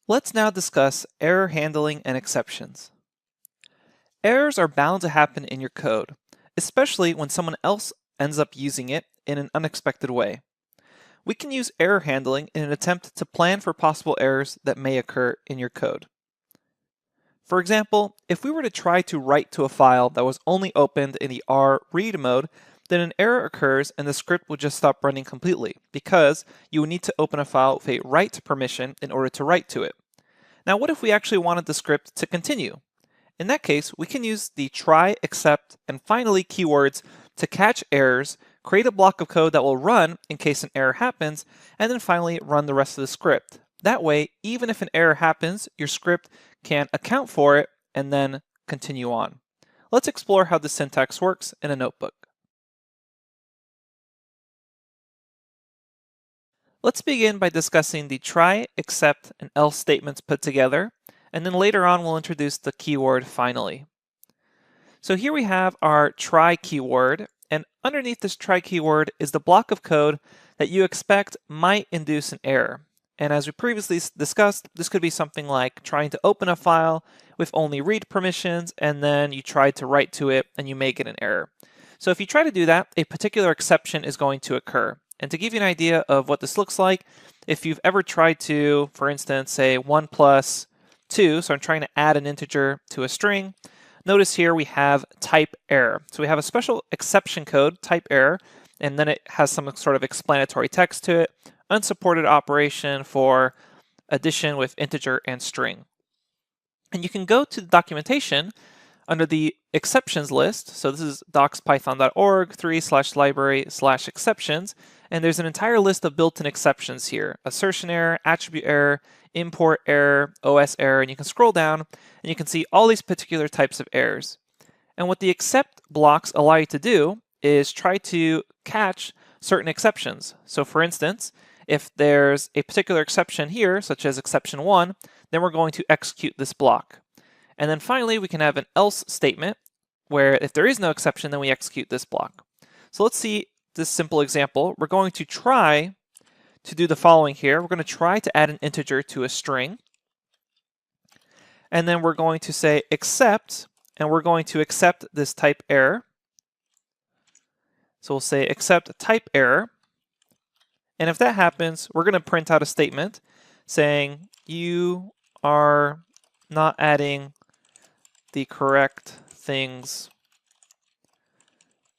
Let's now discuss error handling and exceptions. Errors are bound to happen in your code, especially when someone else ends up using it in an unexpected way. We can use error handling in an attempt to plan for possible errors that may occur in your code. For example, if we were to try to write to a file that was only opened in the R read mode, then an error occurs and the script will just stop running completely because you would need to open a file with a write permission in order to write to it. Now, what if we actually wanted the script to continue? In that case, we can use the try, except, and finally keywords to catch errors, create a block of code that will run in case an error happens, and then finally run the rest of the script. That way, even if an error happens, your script can account for it and then continue on. Let's explore how the syntax works in a notebook. Let's begin by discussing the try, except, and else statements put together, and then later on we'll introduce the keyword finally. So here we have our try keyword, and underneath this try keyword is the block of code that you expect might induce an error. And as we previously discussed, this could be something like trying to open a file with only read permissions, and then you try to write to it and you may get an error. So if you try to do that, a particular exception is going to occur. And to give you an idea of what this looks like, if you've ever tried to, for instance, say 1 plus 2, so I'm trying to add an integer to a string, notice here we have type error. So we have a special exception code, type error, and then it has some sort of explanatory text to it, unsupported operation for addition with integer and string. And you can go to the documentation under the exceptions list. So this is docspython.org 3/library/exceptions. And there's an entire list of built-in exceptions here: assertion error, attribute error, import error, OS error, and you can scroll down and you can see all these particular types of errors. And what the except blocks allow you to do is try to catch certain exceptions. So for instance, if there's a particular exception here, such as exception 1, then we're going to execute this block. And then finally, we can have an else statement where if there is no exception, then we execute this block. So let's see this simple example. We're going to try to do the following here. We're going to try to add an integer to a string. And then we're going to say except, and we're going to accept this type error. So we'll say accept type error. And if that happens, we're going to print out a statement saying you are not adding the correct things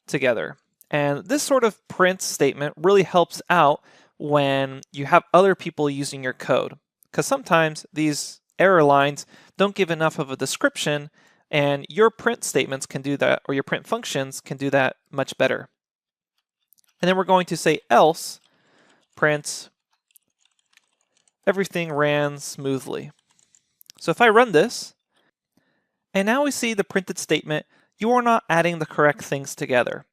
together. And this sort of print statement really helps out when you have other people using your code, because sometimes these error lines don't give enough of a description, and your print statements can do that, or your print functions can do that much better. And then we're going to say else print everything ran smoothly. So if I run this, and now we see the printed statement, you are not adding the correct things together.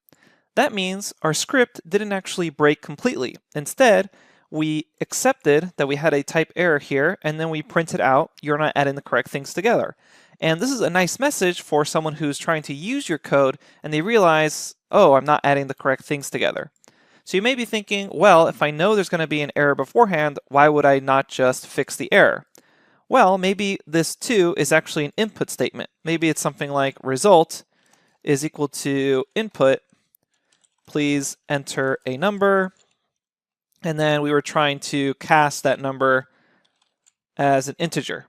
That means our script didn't actually break completely. Instead, we accepted that we had a type error here, and then we printed out, you're not adding the correct things together. And this is a nice message for someone who's trying to use your code and they realize, oh, I'm not adding the correct things together. So you may be thinking, well, if I know there's going to be an error beforehand, why would I not just fix the error? Well, maybe this too is actually an input statement. Maybe it's something like result is equal to input, please enter a number, and then we were trying to cast that number as an integer.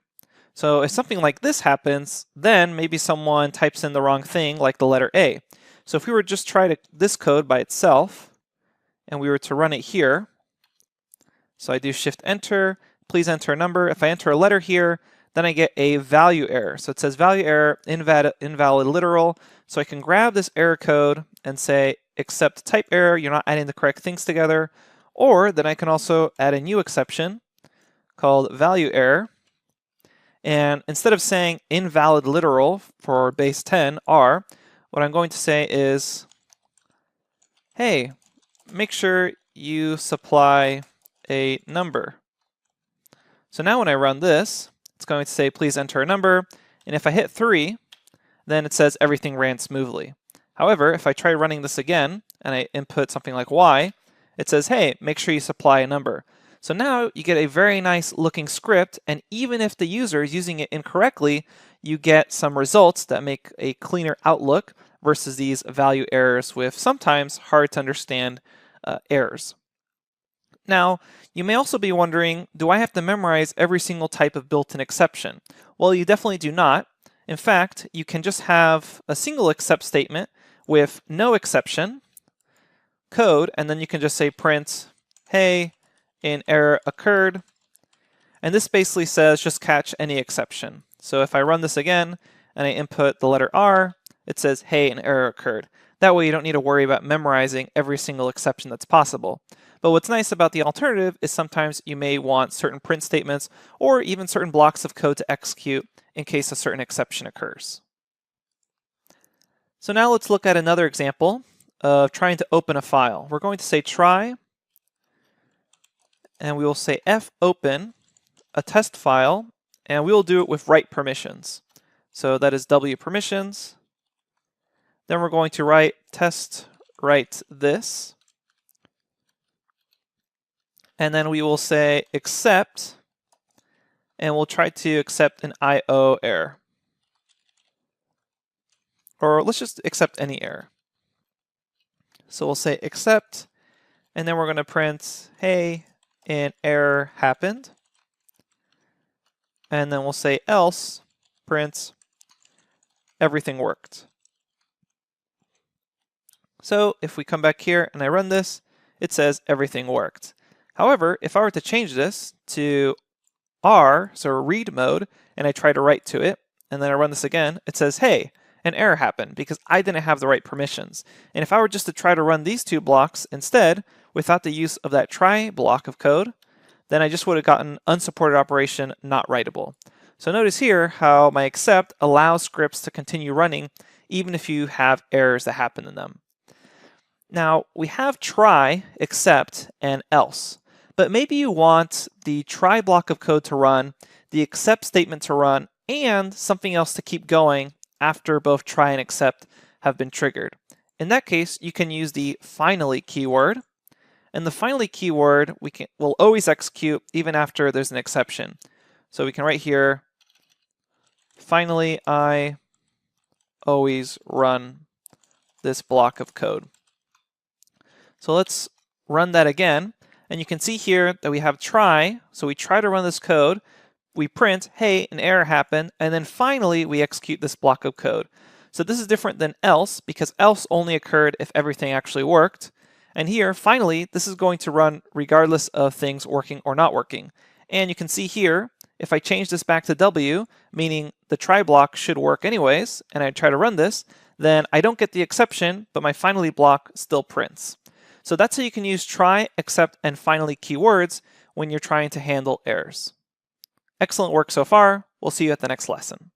So if something like this happens, then maybe someone types in the wrong thing, like the letter A. So if we were just try to this code by itself, and we were to run it here, so I do shift enter, please enter a number. If I enter a letter here, then I get a value error. So it says value error, invalid literal. So I can grab this error code and say except type error, you're not adding the correct things together. Or then I can also add a new exception called value error. And instead of saying invalid literal for base 10 R, what I'm going to say is, hey, make sure you supply a number. So now when I run this, it's going to say please enter a number, and if I hit 3, then it says everything ran smoothly. However, if I try running this again and I input something like y, it says, hey, make sure you supply a number. So now you get a very nice looking script, and even if the user is using it incorrectly, you get some results that make a cleaner outlook versus these value errors with sometimes hard to understand errors. Now, you may also be wondering, do I have to memorize every single type of built-in exception? Well, you definitely do not. In fact, you can just have a single except statement with no exception code, and then you can just say print, hey, an error occurred. And this basically says just catch any exception. So if I run this again and I input the letter R, it says, hey, an error occurred. That way you don't need to worry about memorizing every single exception that's possible. But what's nice about the alternative is sometimes you may want certain print statements or even certain blocks of code to execute in case a certain exception occurs. So now let's look at another example of trying to open a file. We're going to say try, and we will say fopen a test file, and we will do it with write permissions. So that is W permissions. Then we're going to write test write this. And then we will say accept, and we'll try to accept an IO error. Or let's just accept any error. So we'll say accept, and then we're going to print, hey, an error happened. And then we'll say else, print, everything worked. So if we come back here and I run this, it says everything worked. However, if I were to change this to R, so read mode, and I try to write to it, and then I run this again, it says, hey, an error happened because I didn't have the right permissions. And if I were just to try to run these two blocks instead, without the use of that try block of code, then I just would have gotten unsupported operation not writable. So notice here how my accept allows scripts to continue running even if you have errors that happen in them. Now we have try, accept, and else. But maybe you want the try block of code to run, the accept statement to run, and something else to keep going after both try and accept have been triggered. In that case, you can use the finally keyword. And the finally keyword will always execute even after there's an exception. So we can write here, finally I always run this block of code. So let's run that again. And you can see here that we have try. So we try to run this code. We print, hey, an error happened. And then finally, we execute this block of code. So this is different than else because else only occurred if everything actually worked. And here, finally, this is going to run regardless of things working or not working. And you can see here, if I change this back to W, meaning the try block should work anyways, and I try to run this, then I don't get the exception, but my finally block still prints. So that's how you can use try, accept, and finally keywords when you're trying to handle errors. Excellent work so far. We'll see you at the next lesson.